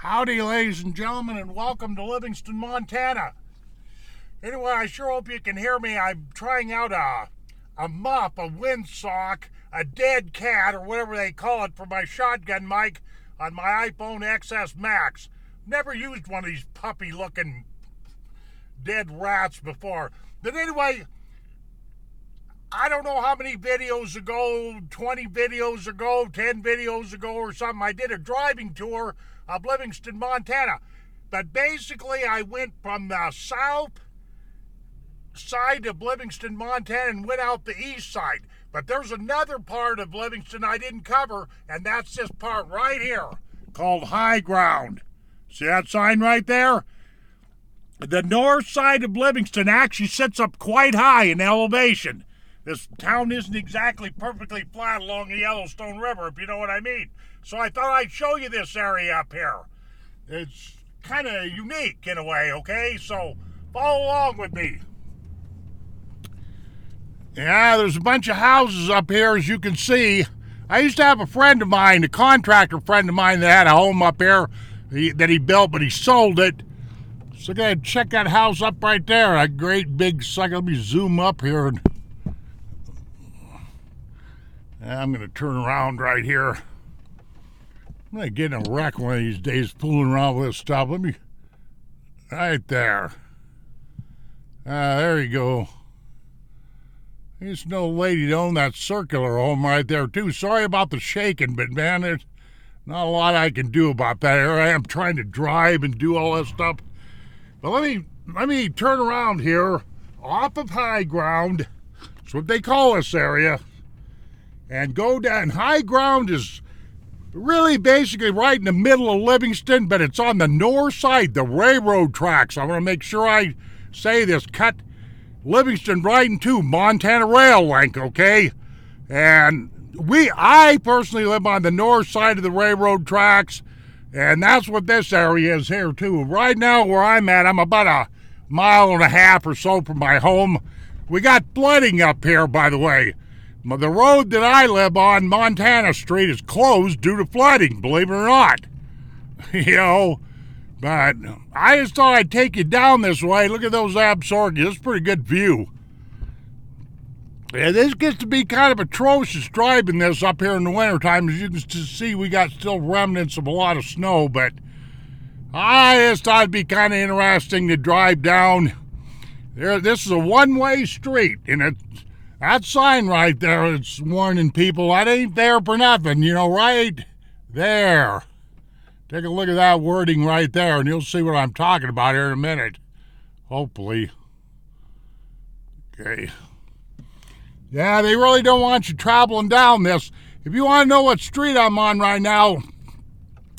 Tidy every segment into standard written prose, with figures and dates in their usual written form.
Howdy, ladies and gentlemen, and welcome to Livingston, Montana. Anyway, I sure hope you can hear me. I'm trying out a muff, a windsock, a dead cat, or whatever they call it, for my shotgun mic on my iPhone XS Max. Never used one of these puppy-looking dead rats before. But anyway, I don't know how many videos ago, 20 videos ago, 10 videos ago or something, I did a driving tour of Livingston, Montana. But basically, I went from the south side of Livingston, Montana, and went out the east side. But there's another part of Livingston I didn't cover, and that's this part right here, called High Ground. See that sign right there? The north side of Livingston actually sits up quite high in elevation. This town isn't exactly perfectly flat along the Yellowstone River, if you know what I mean. So I thought I'd show you this area up here. It's kind of unique in a way, okay? So follow along with me. Yeah, there's a bunch of houses up here, as you can see. I used to have a friend of mine, a contractor friend of mine, that had a home up here that he built, but he sold it. So go ahead, check that house up right there. A great big sucker. Let me zoom up here. I'm going to turn around right here. I'm going to get in a wreck one of these days fooling around with this stuff. Let me... Right there. There you go. There's no lady to own that circular home right there, too. Sorry about the shaking, but, man, there's not a lot I can do about that. Here I am trying to drive and do all that stuff. But let me turn around here off of High Ground. That's what they call this area. And go down. High Ground is really basically right in the middle of Livingston, but it's on the north side, the railroad tracks. I want to make sure I say this. Cut Livingston right into Montana Rail Link, okay? And I personally live on the north side of the railroad tracks, and that's what this area is here, too. Right now, where I'm at, I'm about a mile and a half or so from my home. We got flooding up here, by the way. The road that I live on, Montana Street, is closed due to flooding, believe it or not. You know, but I just thought I'd take you down this way. Look at those absorptions. It's a pretty good view. Yeah, this gets to be kind of atrocious driving this up here in the wintertime. As you can see, we got still remnants of a lot of snow, but I just thought it'd be kind of interesting to drive down. This is a one-way street, and that sign right there, it's warning people that ain't there for nothing, you know, right there. Take a look at that wording right there, and you'll see what I'm talking about here in a minute. Hopefully. Okay. Yeah, they really don't want you traveling down this. If you want to know what street I'm on right now,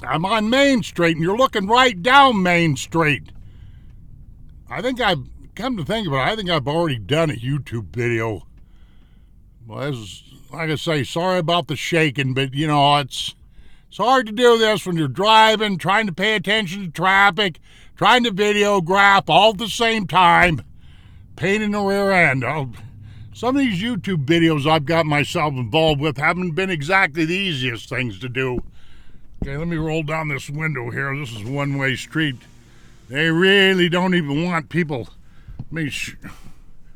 I'm on Main Street, and you're looking right down Main Street. Come to think of it, I think I've already done a YouTube video. Well, like I say, sorry about the shaking, but, you know, it's hard to do this when you're driving, trying to pay attention to traffic, trying to videograph all at the same time. Pain in the rear end. Some of these YouTube videos I've got myself involved with haven't been exactly the easiest things to do. Okay, let me roll down this window here. This is a one-way street. They really don't even want people. Let me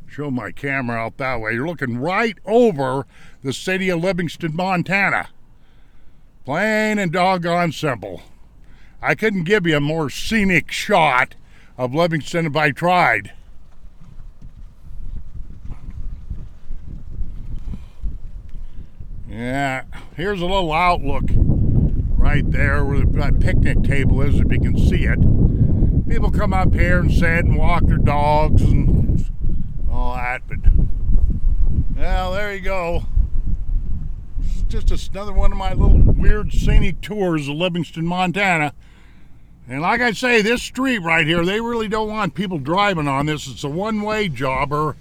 show my camera out that way. You're looking right over the city of Livingston, Montana. Plain and doggone simple. I couldn't give you a more scenic shot of Livingston if I tried. Yeah, here's a little outlook right there where the picnic table is, if you can see it. People come up here and sit and walk their dogs and all that, but well, there you go. This is just another one of my little weird scenic tours of Livingston, Montana. And like I say, this street right here, they really don't want people driving on this. It's a one-way jobber.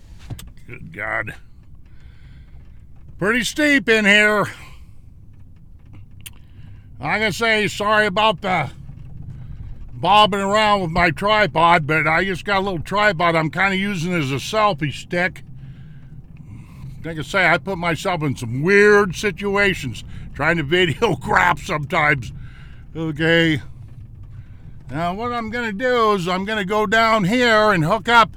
Good God. Pretty steep in here. Like I say, sorry about the bobbing around with my tripod, but I just got a little tripod I'm kind of using as a selfie stick. Like I say, I put myself in some weird situations trying to videograph sometimes. Okay. Now what I'm going to do is I'm going to go down here and hook up,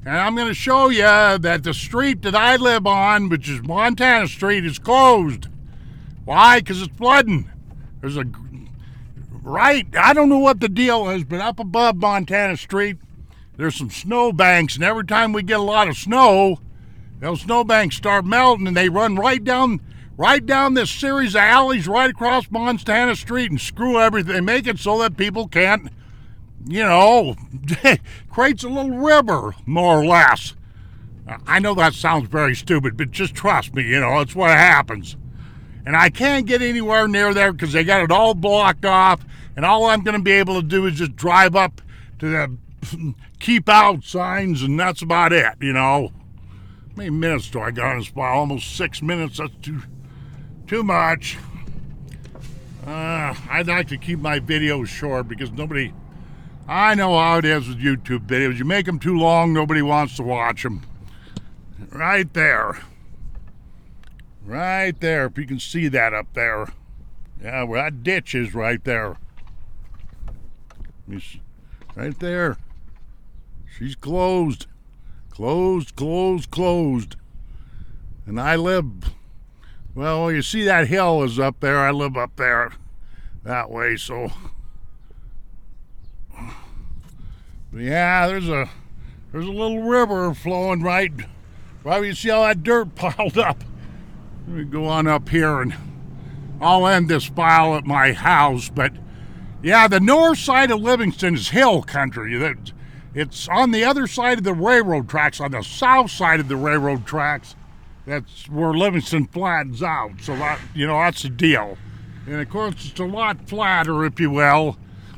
and I'm going to show you that the street that I live on, which is Montana Street, is closed. Why? Because it's flooding. There's a, right, I don't know what the deal is, but up above Montana Street, there's some snow banks, and every time we get a lot of snow, those snow banks start melting, and they run right down this series of alleys right across Montana Street and screw everything. They make it so that people can't, you know, creates a little river, more or less. I know that sounds very stupid, but just trust me, you know, it's what happens. And I can't get anywhere near there because they got it all blocked off, and all I'm going to be able to do is just drive up to the keep out signs, and that's about it, you know. How many minutes do I got on this file? Almost 6 minutes. That's too much. I'd like to keep my videos short because nobody... I know how it is with YouTube videos. You make them too long, nobody wants to watch them. Right there. Right there, if you can see that up there. Yeah, where that ditch is right there. Right there. She's closed. Closed. And I live, well, you see that hill is up there. I live up there that way, so. But yeah, there's a little river flowing right. You see all that dirt piled up. Let me go on up here and I'll end this file at my house. But yeah, the north side of Livingston is hill country. It's on the other side of the railroad tracks. On the south side of the railroad tracks, that's where Livingston flattens out. So that, you know, that's the deal. And of course, it's a lot flatter, if you will,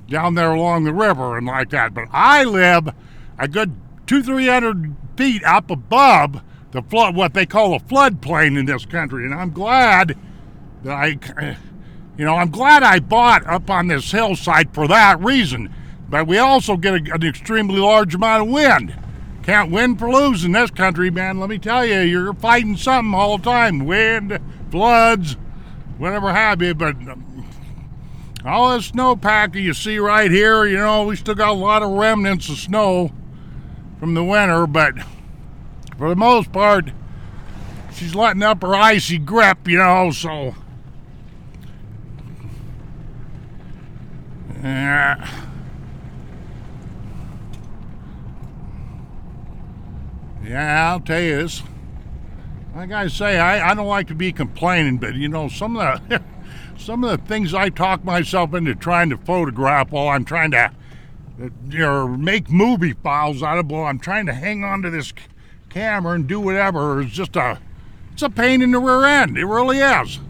down there along the river and like that. But I live a good 200-300 feet up above the flood, what they call a floodplain in this country, and I'm glad that I'm glad I bought up on this hillside for that reason. But we also get an extremely large amount of wind. Can't win for losing in this country, man. Let me tell you, you're fighting something all the time. Wind, floods, whatever have you. But all this snowpack that you see right here, you know, we still got a lot of remnants of snow from the winter, but for the most part, she's letting up her icy grip, you know, so. Yeah. Yeah, I'll tell you this. Like I say, I don't like to be complaining, but you know, some of the things I talk myself into trying to photograph while I'm trying to, you know, make movie files out of, while I'm trying to hang on to this camera and do whatever, is just it's a pain in the rear end. It really is.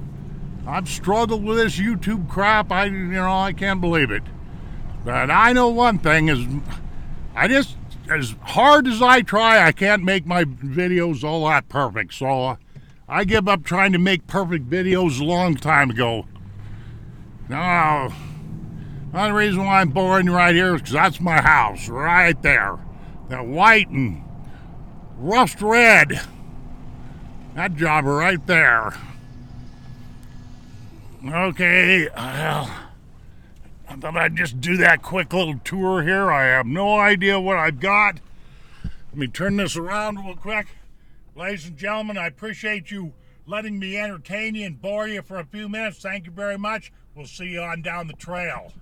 I've struggled with this YouTube crap. I can't believe it. But I know one thing is, as hard as I try, I can't make my videos all that perfect. So I give up trying to make perfect videos a long time ago. Now, one reason why I'm boring right here is because that's my house right there. That white and rust red. That jobber right there. Okay, well, I thought I'd just do that quick little tour here. I have no idea what I've got. Let me turn this around real quick. Ladies and gentlemen, I appreciate you letting me entertain you and bore you for a few minutes. Thank you very much. We'll see you on down the trail.